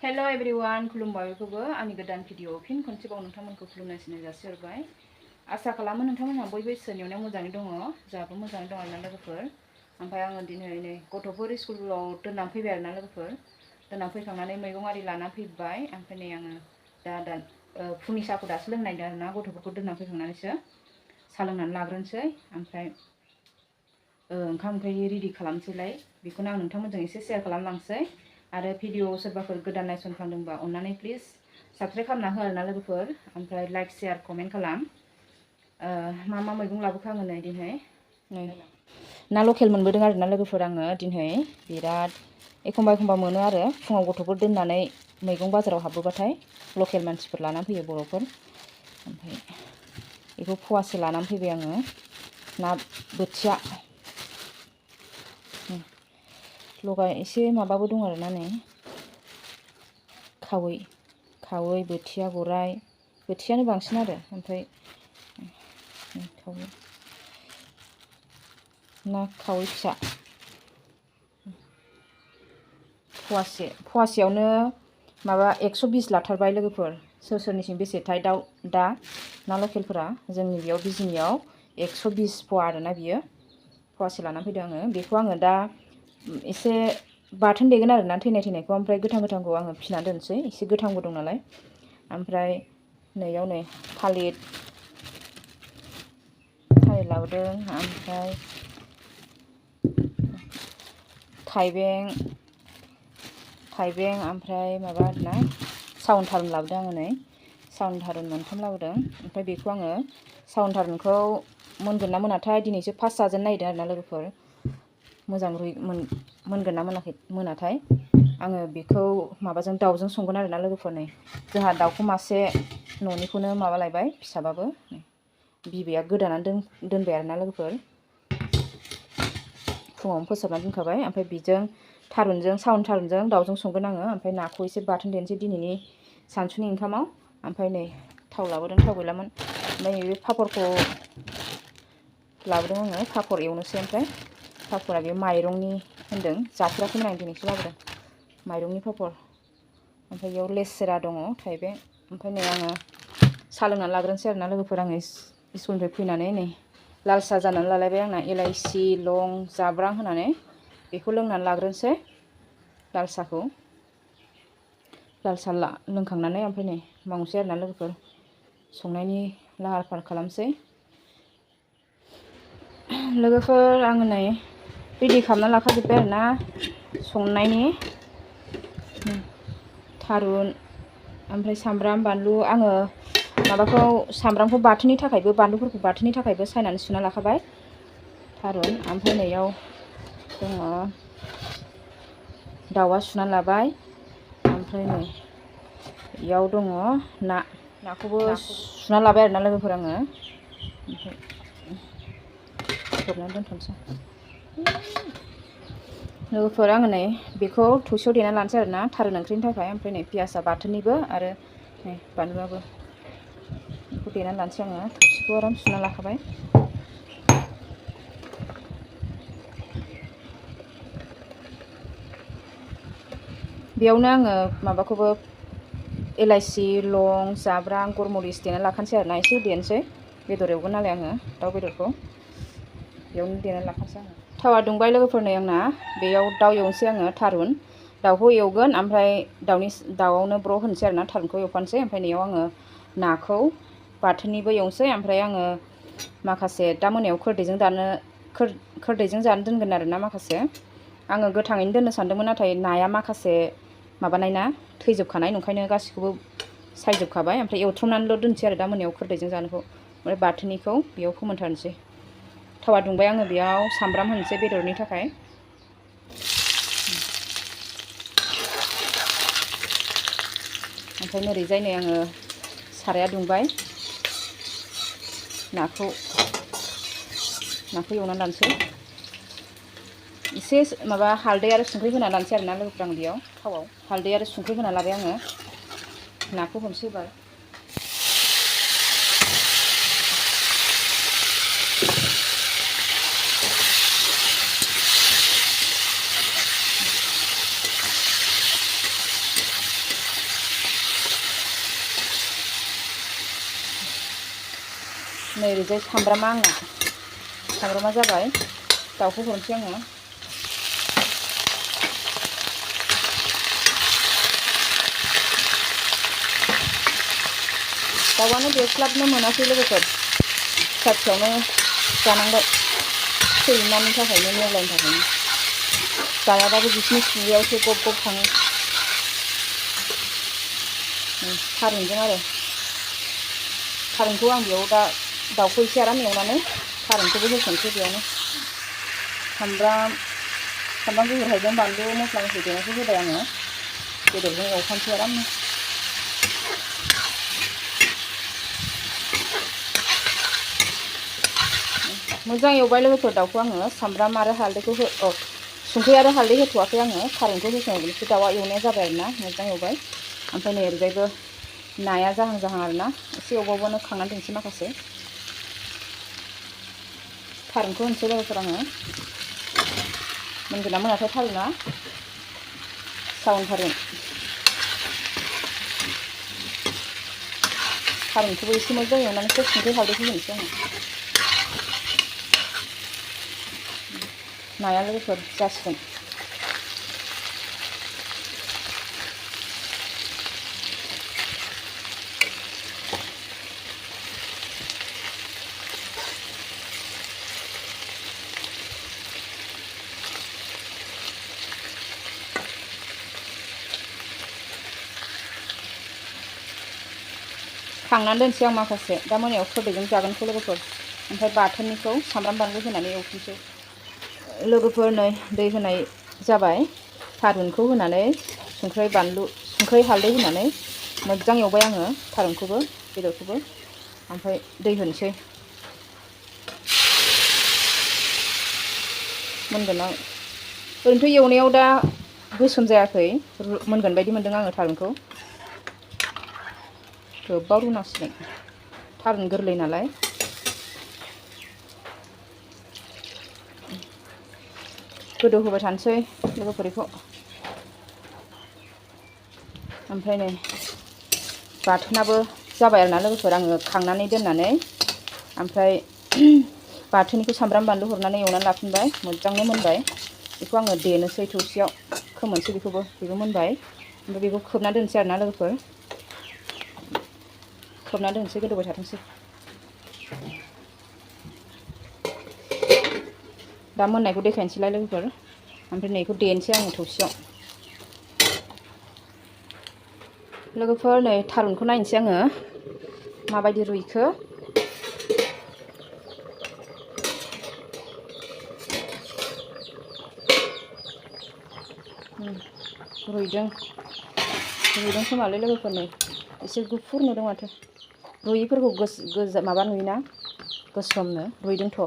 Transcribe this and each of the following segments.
Hello everyone, खुलुमबाय बयखौबो आंनि गोदान भिडिअ फिन खनसेबाव नोंथांमोनखौ खुलुमनाय सिनाय जासिहरबाय। आसा खालामो नोंथांमोनहा बयबो इसोरनि अननायाव मोजाङै दङ। जोंहाबो मोजाङै दं आरोना लोगोफोर। ओमफ्राय आङो दिनै नै गथ'फोर स्कुलाव दोननानै फैबाय आरोना लोगोफोर। दोननानै फैखांनानै मैगं आरि लानानै फैबाय। ओमफ्राय नै आङो दा फुंनि साहाखौ दासो लोंनायदों आरोना गथ'फोरखौ दोननानै फैखांनानैसो साहा लोंनानै लाग्रोनोसै। ओमफ्राय ओंखाम ओंख्रि रेडि खालामसैलाय बेखौनो आं नोंथांमोनजों एसे शेयार खालामलांसै। आरो भिडिअ सोरबाफोर गोदान नायसनफ्लांदोंबा अन्नानै प्लिज साबस्क्राइब खालामना हो आरोना लोगोफोर। ओमफ्राय लाइक शेयार कमेन्ट खालाम। मा मैगं लाबोखो आङो नै दिनै ना लकेल मोनबोदों आरोना लोगोफोर। आङो दिनै बिराद एखमबा मोनो आरो फुङाव गथ'फोर दोननानै मैगं बाजाराव हाबबोबाथाय लकेल मानसिफोर लानानै फैयो बर'फोर। ओमफ्राय बेखौ फवासे लानानै फैबाय आङो ना बोथिया लगाय एसे माबाबो दं आरोना नै खावै बोथिया गराइ बोथियानो बांसिन आरो ओमफ्राय खावै ना खावै फिसा फवासेयावनो माबा 120 लाथारबाय लोगोफोर। सोरनिसिम बेसेथाय दा ना लकेलफोरा जोंनि बेयाव बिजिनियाव 120 फवा आरोना बियो। फवासे लानानै फैदों आङो। बेखौ आङो दा एसे बाथोन देगोन आरोना थैनायखौ। ओमफ्राय गोथांखौ आङो फिनानै दोनसै एसे गोथांबो दं नालाय। ओमफ्राय नैयाव नै थालिर लाबोदों। ओमफ्राय थाइबें ओमफ्राय माबा आरोना सावन थारुन लाबोदों आङो नै सावन थारुन मोनथाम लाबोदों। ओमफ्राय बेखौ आङो सावन थारुनखौ मोनगोन ना मोनाथाय दिनैसो फार्स्ट जाजेननो नागिरदों आरोना लोगोफोर। मोजां मोनगोन ना मोनाथाय आङो बेखौ माबाजों दाउजों संगोन आरोना लोगोफोर। नै जोंहा दाउखौ मासे न'निखौनो माबा लायबाय फिसाबाबो बिबैया गोदानानै दोनबाय आरोना लोगोफोर। फुङावनो फोसाबनानै दोनखाबाय। ओमफ्राय बेजों सावन थारुनजों दाउजों संगोन आङो। ओमफ्राय नाखौ एसे बाथोन देनोसै दिनैनि सानसुनि ओंखामाव। ओमफ्राय नै थाव लाबोदों, थाव गैलामोन। ओमफ्राय बे पापरखौ लाबोदों आङो, पापर एवनोसै। ओमफ्राय पापरा बे माइरंनि होनदों, जाफेराखैमोन आं दिनैसो लाबोदों माइरंनि पापर। ओमफ्राय बेयाव लेस्रा दङ थाइबें। ओमफ्राय नै आङो साहा लोंनानै लाग्रोनोसै आरोना लोगोफोर। आङो स्कुलनिफ्राय फैनानै नै लाल साहा जानानै लालायबाय आंना इलाइसि लं जाब्रां होनानै बेखौ लोंनानै लाग्रोनोसै लाल साहाखौ। लाल साहा लोंखांनानै ओमफ्राय नै मावनोसै आरोना लोगोफोर। संनायनि लाहार फाहार खालामसै लोगोफोर। आङो नै रेडि खालामना लाखाजोब्बाय आरोना संनायनि। थारुन ओमफ्राय सामब्राम बानलु आङो माबाखौ सामब्रामखौ बाथोननि थाखायबो बानलुफोरखौ बाथोननि थाखायबो सायनानै सुना लाखाबाय थारुन। ओमफ्राय नैयाव दङ दाउआ सुनानै लाबाय। ओमफ्राय नै बेयाव दङ नाखौबो सुना लाबाय आरोना लोगोफोर आङो। ओमफ्राय खोबनानै दोनथ'नोसै लोगोफोर। आङो नै बेखौ थौसियाव देना लानोसै आरोना थारुन ओंख्रिनि थाखाय। ओमफ्राय नै पियासआ बाथोननिबो आरो नै बानलुआबो। बेखौ देनानै लानोसै आङो। थौसिखौ आराम सुना लाखाबाय। बेयावनो आङो माबाखौबो इलाइसि लं जाब्रां गरमरिस देना लाखानोसै आरोना। एसे देनोसै बेदर एवगोन नालाय आङो दाउ बेदरखौ बेयावनो देनानै लाखानोसै आङो। थावा दुंबाय लोगोफोर। नै आंना बेयाव दाउ एवनोसै आङो थारुन दाउखौ एवगोन। ओमफ्राय दाउआवनो ब्र' होनोसै आरोना थारुनखौ एवफानोसै। ओमफ्राय नैयाव आङो नाखौ बाथोननिबो एवनोसै। ओमफ्राय आङो माखासे दा मोनायाव खोरदैजों जानो दोनगोन आरोना माखासे। आङो गोथाङैनो दोननो सानदोंमोन नाथाय नाया माखासे माबानाय ना थैजोबखानाय नंखायनो गासिखौबो सायजोबखाबाय। ओमफ्राय एवथ्रमनानैल' दोनसै आरो दा मोनायाव खोरदैजों जानोखौ। ओमफ्राय बाथोननिखौ बेयाव फोमोनथारनोसै। थावा दुंबाय आङो बेयाव सामब्राम होनोसै बेदरनि थाखाय। ओमफ्राय ओरैजाय नै आङो साराया दुंबाय नाखौ एवनानै लानोसै। एसे माबा हालदै आरो संख्रि होना लानोसै आरोना लोगोफोर। आं बेयाव थावआव हालदै आरो संख्रि होना लाबाय आङो। नाखौ हरसै एबार। नै ओरैजाय सामब्रामा आंना सामब्रामा जाबाय दाउखौ हरनोसै आङो दाउआनो देरस्लाबनो मोनाखै लोगोफोर फिसा फिसायावनो जानांबाय सैमानि थाखायनो नेवलायनि थाखायनो जायाबाबो बिसिनि खुगायावसो गब गब थाङो थारुनजों आरो थारुनखौ आं बेयाव दा दाउखौ एसे आराम एवनानै थारुनखौबो होसनसै बेयावनो सामब्राम गुफुर हाइजें बानलु मस्ला मस्लि देनायखौ होबाय आङो बेदरजों एवफानोसै आरामनो मोजां एवबाय लोगोफोर दाउखौ आङो सामब्राम आरो हालदैखौ संख्रि आरो हालदै होथ'वाखै आङो थारुनखौ होसनग्रोनोसै दाउआ एवनाया जाबाय आरोना मोजां एवबाय ओमफ्राय नै ओरैजायबो नाया जाहां जाहां आरोना एसे एवबावबानो खांनानै दोनसै माखासे थारुनखौ होनोसै लोगोफोर आङो मोनगोन ना मोनाथाय थारुना सावन थारुनखौबो एसे मोजां एवनानैसो संख्रि हालदैखौ होनोसै आङो नाया लोगोफोर जासिगोन खांनानै दोनसै आं माखासे दा मोनायाव खोरदैजों जागोनखौ लोगोफोर ओमफ्राय बाथोननिखौ सामब्राम बानलु होनानै एवफिनसै लोगोफोर नै दै होनाय जाबाय थारुनखौ होनानै संख्रि हालदै होनानै मोजां एवबाय आङो थारुनखौबो बेदरखौबो ओमफ्राय दै होनोसै मोनगोन आं ओरैनोथ' एवनायाव दा गोसोम जायाखै मोनगोन बायदि मोनदों आङो थारुनखौ गोबाव रुनांसिगोन थारुन गोरलै नालाय गोदौ होबाय थानोसै लोगोफोर बेखौ ओमफ्राय नै बाथोनाबो जाबाय आरोना लोगोफोर आङो खांनानै दोननानै ओमफ्राय बाथोननिखौ सामब्राम बानलु हरनानै एवनानै लाफिनबाय मोजांनो मोनबाय बेखौ आङो देनोसै थौसियाव खोमोनसै बेबो मोनबाय ओमफ्राय बेखौ खोबना दोनसै आरोना लोगोफोर खोबना दोनसै गोदौबाय थाथोंसै दा मोननायखौ देखायनोसैलाय लोगोफोर ओमफ्राय नैखौ देनोसै आङो थौसियाव लोगोफोर नै थारुनखौ नायनोसै आङो माबायदि रुइखो रुइदों खोमालै लोगोफोर नै एसे गुफुर नुदों माथो रुइयिफोरखौ गोजा माबा नुयोना गोसोमनो रुइदोंथ'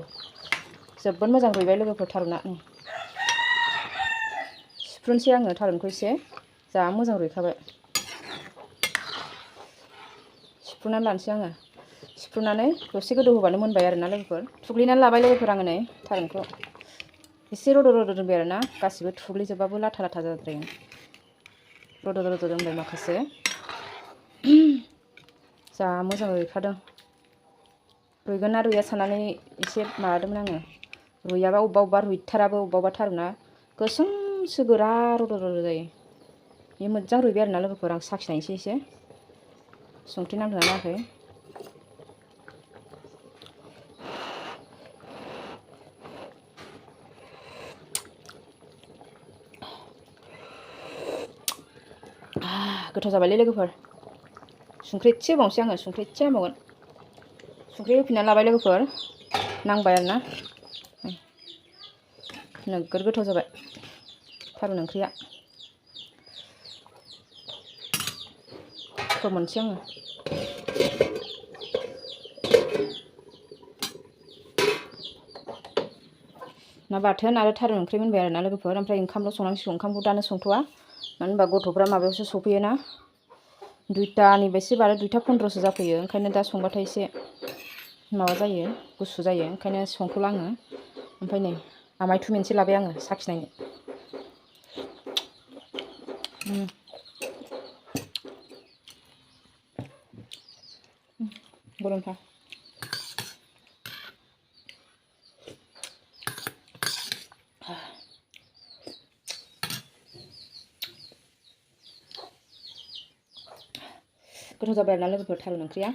जोबोद मोजां रुइबाय लोगोफोर थारुना सिफ्रुनोसै आङो थारुनखौ एसे जा मोजां रुइखाबाय सिफ्रुनानै लानोसै आङो सिफ्रुनानै दसे गोदौ होबानो मोनबाय आरोना लोगोफोर थुग्लिनानै लाबाय लोगोफोर आङो नै थारुनखौ एसे रद' दोनबाय आरोना गासिबो थुग्लिजोबबाबो लाथा लाथा जाद्रायो रद' दोनबाय माखासे जा मोजां रुइखादों रुइगोन ना रुइया साननानै एसे माबादोंमोन आङो रुइयाबा अबेबा रुइथाराबो अबेबा थारुना गोसोमसो गोरा रद' जायो बे मोजां रुइबाय आरोना लोगोफोर आं साखिनायसै एसे संख्रि नांदोंना नाङाखै गोथाव जाबायलै लोगोफोर संख्रि एसे होबावनोसै आङो संख्रि एसे होबावगोन संख्रि होफिननानै लाबाय लोगोफोर नांबाय आरोना नोगोद गोथाव जाबाय थारुन ओंख्रिया फोमोनसै आङो ना बाथोन आरो थारुन ओंख्रि मोनबाय आरोना लोगोफोर ओमफ्राय ओंखामल' संनांसिगौ ओंखामखौ दानो संथ'वा मानो होनबा गथ'फ्रा माबायावसो सफैयोना 2टानि एसे बारो 2टा 15सो जाफैयो ओंखायनो दा संबाथाय एसे माबा जायो गुसु जायो ओंखायनो संथ'ला आङो ओमफ्राय नै आमाय थुमिनसे लाबाय आङो साखिनायनो गरमखा गोथाव जाबाय आरोना लोगोफोर थारुन ओंख्रिया।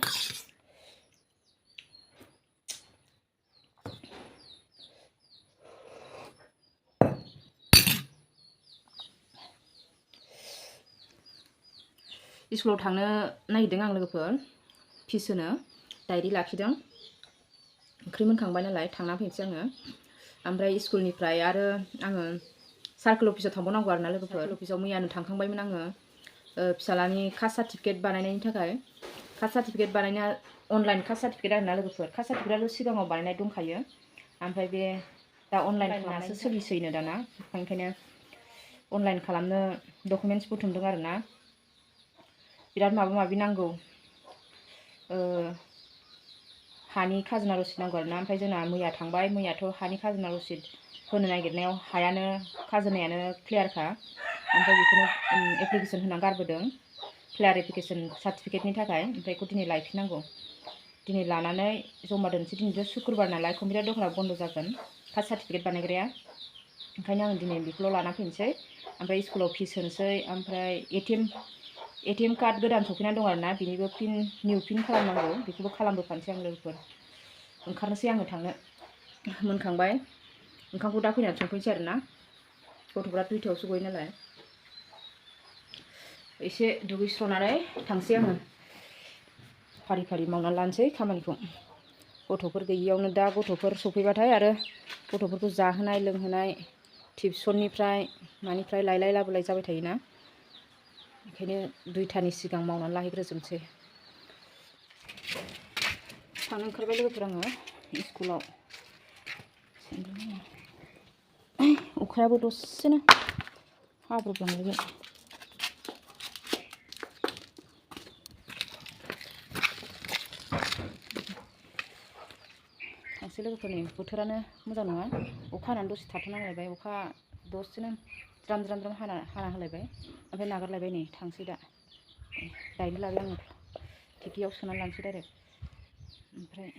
स्कुलाव थांनो नागिरदों आं लोगोफोर फिस होनो डायरि लाखिदों। ओंख्रि मोनखांबाय नालाय थांना फैनोसै आङो। ओमफ्राय स्कुलनिफ्राय आरो आङो सार्कोल अफिसाव थांबावनांगौ आरोना लोगोफोर। सार्कोल अफिसाव मैयानो थांखांबायमोन आङो फिसालानि कास्ट सार्टिफिकेट बानायनायनि थाखाय। कास्ट सार्टिफिकेट बानायनाया अनलाइन कास्ट सार्टिफिकेट आरोना लोगोफोर। कास्ट सार्टिफिकेटआथ' सिगाङाव बानायनाय दंखायो, ओमफ्राय बे दा अनलाइन खालामनासो सोलिसैनो दाना। ओंखायनो अनलाइन खालामनो डकुमेन्टस बुथुमदों आरोना। बिराद माबा माबि नांगौ, हानि खाजोना रसिद नांगौ आरोना। ओमफ्राय जोंना मैया थांबाय, मैयाथ' हानि खाजोना रसिद होनो नागिरनायाव हायानो खाजोनायानो क्लियारखा। ओमफ्राय बेखौनो एप्लिकेसन होना गारबोदों क्लियारिफिकेसन सार्टिफिकेटनि थाखाय। ओमफ्राय बेखौ दिनै लायफिननांगौ। दिनै लानानै जमा दोनसै। दिनैथ' सुक्रुबार नालाय कम्पिउटार दखाना बन्द' जागोन कास्ट सार्टिफिकेट बानायग्राया। ओंखायनो आं दिनै बेखौल' लाना फैनोसै। ओमफ्राय स्कुलाव फिस होनोसै। ओमफ्राय एटिएम कार्ड गोदान सफैना दं आरोना, बेनिबो निउ पिन खालामनांगौ। बेखौबो खालामबोफानोसै आं लोगोफोर। ओंखारनोसै आङो थांनो। मोनखांबाय, ओंखामखौ दा फैनानै संफैनोसै आरोना। गथ'फ्रा 2टायावसो गयो नालाय। एसे दुगैस्र'नानै थांसै आङो। फारि फारि मावनानै लानोसै खामानिखौ। गथ'फोर गैयियावनो दा गथ'फोर सफैबाथाय आरो गथ'फोरखौ जाहोनाय लोंहोनाय टिउसननिफ्राय मानिफ्राय लायलाय लाबोलाय जाबाय थायोना। ओंखायनो 2टानि सिगां मावनानै लाहैग्रोजोबनोसै। थांनो ओंखारबाय लोगोफोर आङो स्कुलाव। अखायाबो दसेनो हाब्रबलांलायबाय। थांसै लोगोफोर। नै बोथोरानो मोजां नङा, अखा हानानै दसे थाथ'नांलायबाय। अखा दसेनो ज्राम ज्राम ज्राम हाना होलायबाय, ओमफ्राय नागारलायबाय। नै थांसै दा। दायनो लाबाय आङो, थिखियाव सोनानै लानोसै डाइरेक्ट। ओमफ्राय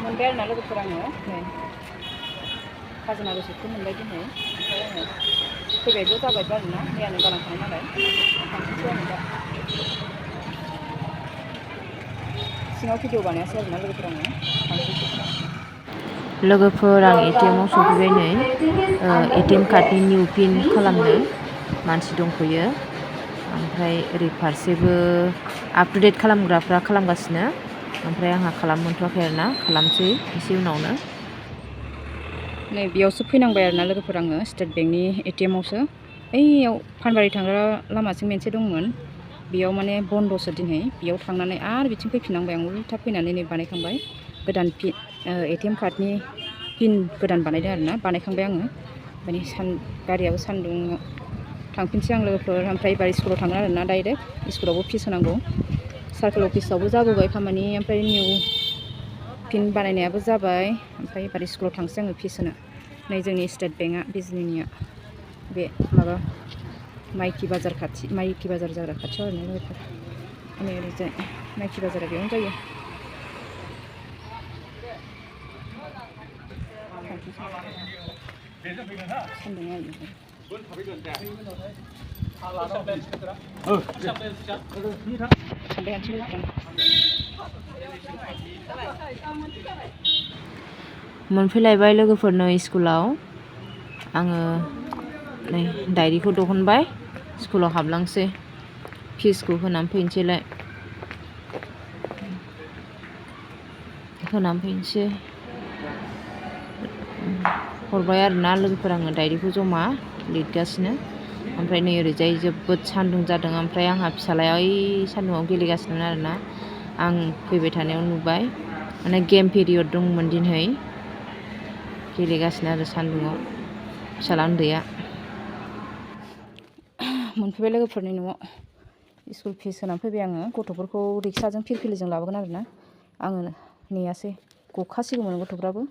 मोनबाय आरोना लोगोफोर आङो नै खाजोना रसिदखौ मोनबाय दिनै। ओमफ्राय आङो फैबायबो जाबायबो आरोना, मैयानो गालांखानाय नालाय। थांसै आङो दा। सिङाव भिडिअ बानायासै आरोना लोगोफोर आङो, थांसैसो। लोगोफोर आं एटिएमाव सफैबाय नै। एटिएम कार्डनि निउ पिन खालामनो मानसि दंफैयो। ओमफ्राय ओरै फारसेबो आप टु डेट खालामग्राफ्रा खालामगासिनो। ओमफ्राय आंहा खालामथ'वाखै आरोना, खालामसै एसे उनावनो। नै बेयावसो फैनांबाय आरोना लोगोफोर आङो, स्टेट बेंकनि एटिएमावसो। ओइयाव फानबारि थांग्रा लामाथिं मोनसे दंमोन, बेयाव माने बन्द'सो दिनै। बेयाव थांनानै आरो बिथिं फैफिननांबाय आं। उल्था फैनानै नै बानायखांबाय गोदान एटिएम कार्डनि पिन गोदान बानायदों आरोना, बानायखांबाय आङो। माने गारियाबो सान्दुङाव थांफिनसै आं लोगोफोर। ओमफ्राय एबार स्कुलाव थांगोन आरोना डाइरेक्ट। स्कुलावबो फिस होनांगौ। सार्कोल अफिसावबो जाबोबाय खामानि, ओमफ्राय निउ पिन बानायनायाबो जाबाय। ओमफ्राय एबार स्कुलाव थांसै आङो फिस होनो। नै जोंनि स्टेट बेंकआ बिजनिनिया बे माबा माइखि बाजार खाथि, माइखि बाजार जाग्रा खाथियाव आरोना लोगोफोर। नै ओरैजाय माइखि बाजारा बेयावनो जायो। मोनफैलायबाय लोगोफोरनो स्कुलाव। आङो नै डायरिखौ दिहुनबाय, स्कुलाव हाबलांसै। फिसखौ होनानै फैनोसैलाय। होनानै फैनोसै। हरबाय आरोना लोगोफोर आङो डायरिखौ जमा लिरगासिनो। ओमफ्राय नै ओरैजाय जोबोद सान्दुं जादों। ओमफ्राय आंहा फिसालाया ओइ सान्दुङाव गेलेगासिनोमोन आरोना। आं फैबाय थानायाव नुबाय, माने गेम पिरियड दंमोन दिनै। गेलेगासिनो आरो सान्दुङाव फिसाला उन्दैया। मोनफैबाय लोगोफोरनि न'आव। स्कुल फिस होनानै फैबाय आङो। गथ'फोरखौ रिक्साजों फिरफिलिजों लाबोगोन आरोना। आङो नेयासै, गखासिगौमोन गथ'फ्राबो।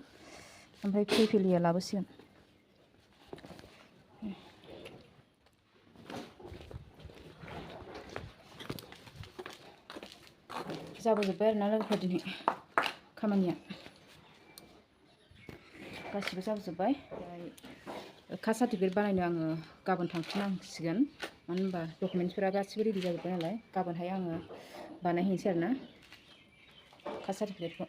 ओमफ्राय फिरफिलिया लाबोसिगोन। जाबोजोब्बाय आरोना लोगोफोर दिनै खामानिया। गासिबो जाबोजोब्बाय। कास्ट सार्टिफिकेट बानायनो आङो गाबोन थांफिननांसिगोन मानो होनबा डकुमेन्टसफोरा गासिबो रेडि जाजोब्बाय नालाय गाबोनहाय आङो बानायहैनोसै आरोना कास्ट सार्टिफिकेटखौ